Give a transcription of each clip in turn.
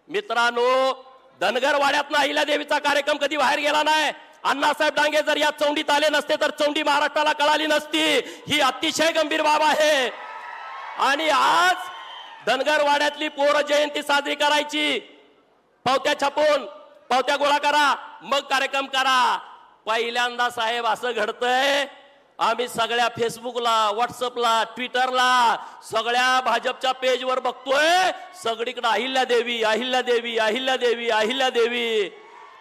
मित्रांनो, धनगरवाड्यातनं अहिल्यादेवीचा कार्यक्रम कधी बाहेर गेला नाही। अण्णासाहेब डांगे जर या चौंडीत आले नसते तर चौंडी महाराष्ट्राला कळाली नसती। ही अतिशय गंभीर बाब आहे। आणि आज धनगरवाड्यातली पोर जयंती साजरी करायची, पावत्या छापून पावत्या गोळा करा, मग कार्यक्रम करा। पहिल्यांदा साहेब असं घडतंय, आम्ही सगळ्या फेसबुकला, व्हॉट्सअपला, ट्विटरला, सगळ्या भाजपच्या पेजवर बघतोय, सगळीकडे अहिल्यादेवी अहिल्यादेवी अहिल्यादेवी अहिल्यादेवी।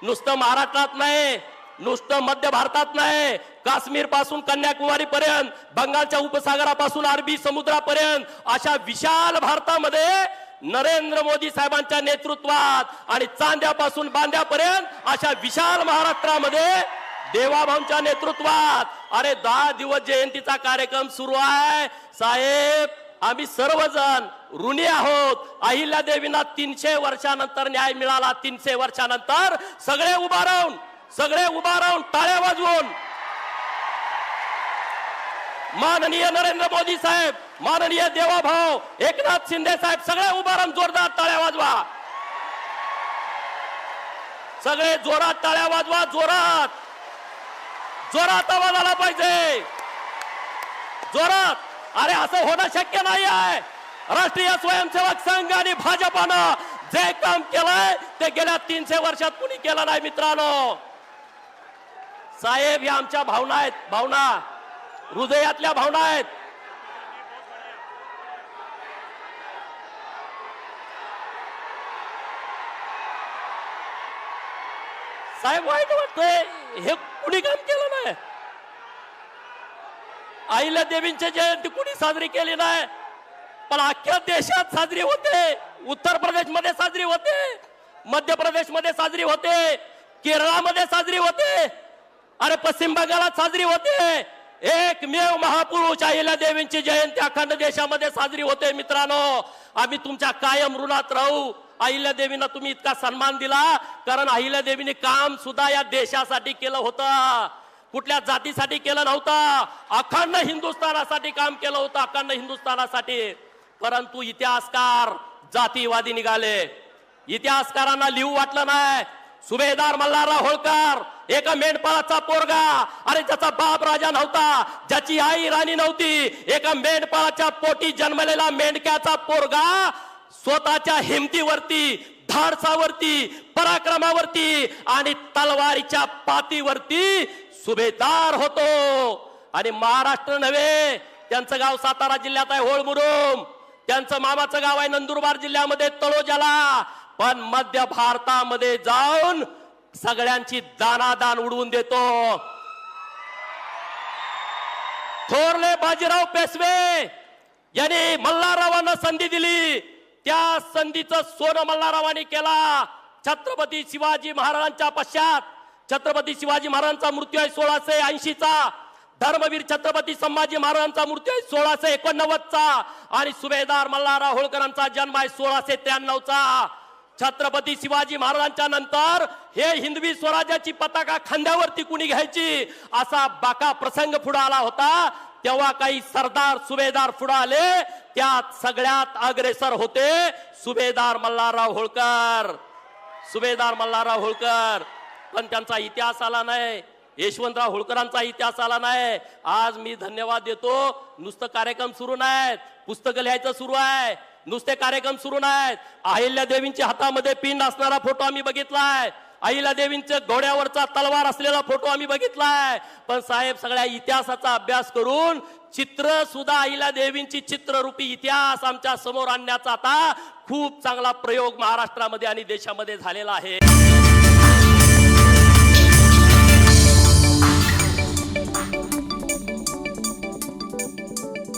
नुसतं महाराष्ट्रात नाही, नुसतं मध्य भारतात नाही, काश्मीर पासून कन्याकुमारी पर्यंत, बंगालच्या उपसागरापासून अरबी समुद्रापर्यंत अशा विशाल भारतामध्ये नरेंद्र मोदी साहेबांच्या नेतृत्वात आणि चांद्यापासून बांद्यापर्यंत अशा विशाल महाराष्ट्रामध्ये देवाभाऊंच्या नेतृत्वात अरे 10 दिवस जयंतीचा कार्यक्रम सुरू आहे। साहेब, आम्ही सर्वजण ऋणी आहोत। अहिल्यादेवींना 300 वर्षानंतर न्याय मिळाला। 300 वर्षानंतर सगळे उभा राहून टाळ्या वाजवून माननीय नरेंद्र मोदी साहेब, माननीय देवाभाऊ एकनाथ शिंदे साहेब सगळे उभा राहून जोरदार टाळ्या वाजवा। सगळे जोरात टाळ्या वाजवा, जोरात जोरात आवाज आला पाहिजे, जोरात। अरे असं होणं शक्य नाही आहे। राष्ट्रीय स्वयंसेवक संघ आणि भाजपानं जे काम केलंय ते गेल्या 300 वर्षात कुणी केलं नाही। मित्रांनो, साहेब, या आमच्या भावना आहेत, भावना हृदयातल्या भावना आहेत। साहेब, वाईट वाटतंय, हे कुणी काम केलं नाही। अहिल्यादेवींची जयंती कुणी साजरी केली नाही, पण अख्ख्या देशात साजरी होते। उत्तर प्रदेश मध्ये साजरी होते, मध्य प्रदेश मध्ये साजरी होते, केरळामध्ये साजरी होते, अरे पश्चिम बंगालात साजरी होते। एकमेव महापुरुष अहिल्यादेवींची जयंती अखंड देशामध्ये साजरी होते। मित्रांनो, आम्ही तुमच्या कायम ऋणात राहू। अहिल्यादेवींना तुम्ही इतका सन्मान दिला, कारण अहिल्यादेवींनी काम सुद्धा या देशासाठी केलं होतं, कुठल्या जातीसाठी केलं नव्हतं, अखंड हिंदुस्थानासाठी काम केलं होतं, अखंड हिंदुस्थानासाठी। परंतु इतिहासकार जातीवादी निघाले, इतिहासकारांना लिहू वाटलं नाही। सुभेदार मल्हारराव होळकर एका मेंढपाळाचा पोरगा, अरे ज्याचा बाप राजा नव्हता, ज्याची आई राणी नव्हती, एका मेंढपाळाच्या पोटी जन्मलेला मेंढक्याचा पोरगा स्वतःच्या हिमतीवरती, धाडसावरती, पराक्रमावरती आणि तलवारीच्या पातीवरती सुभेदार होतो। आणि महाराष्ट्र नव्हे, त्यांचं गाव सातारा जिल्ह्यात आहे होळमुरुम, त्यांचं मामाचं गाव आहे नंदुरबार जिल्ह्यामध्ये तळोजाला, पण मध्य भारतामध्ये जाऊन सगळ्यांची दानादान उडवून देतो। थोरले बाजीराव पेशवे यांनी मल्हाररावांना संधी दिली, त्या संधीचं सोनं मल्हाररावांनी केला। छत्रपती शिवाजी महाराजांच्या पश्चात छत्रपती शिवाजी महाराजांचा मृत्यू आहे 1680 चा, धर्मवीर छत्रपती संभाजी महाराजांचा मृत्यू आहे 1689 चा, आणि सुभेदार मल्हारराव होळकरांचा जन्म आहे 1693 चा। छत्रपती शिवाजी महाराजांच्या नंतर हे हिंदवी स्वराज्याची पताका खांद्यावरती कुणी घ्यायची असा बाका प्रसंग पुढे आला होता, तेव्हा काही सरदार सुभेदार पुढे आले, त्यात सगळ्यात अग्रेसर होते सुभेदार मल्हारराव होळकर, सुभेदार मल्हारराव होळकर। पण त्यांचा इतिहास आला नाही, यशवंतराव होळकरांचा इतिहास आला नाही। आज मी धन्यवाद देतो, नुसतं कार्यक्रम सुरू नाहीत, पुस्तकं लिहायचं सुरू आहे, नुसते कार्यक्रम सुरू नाहीत। अहिल्यादेवींच्या हातामध्ये पिंड असणारा फोटो आम्ही बघितलाय, अहिल्यादेवींच्या घोड्यावरचा तलवार असलेला फोटो आम्ही बघितलाय। पण साहेब, सगळ्या इतिहासाचा अभ्यास करून चित्र सुद्धा अहिल्यादेवींची चित्ररूपी इतिहास आमच्या समोर आणण्याचा आता खूप चांगला प्रयोग महाराष्ट्रामध्ये आणि देशामध्ये झालेला आहे।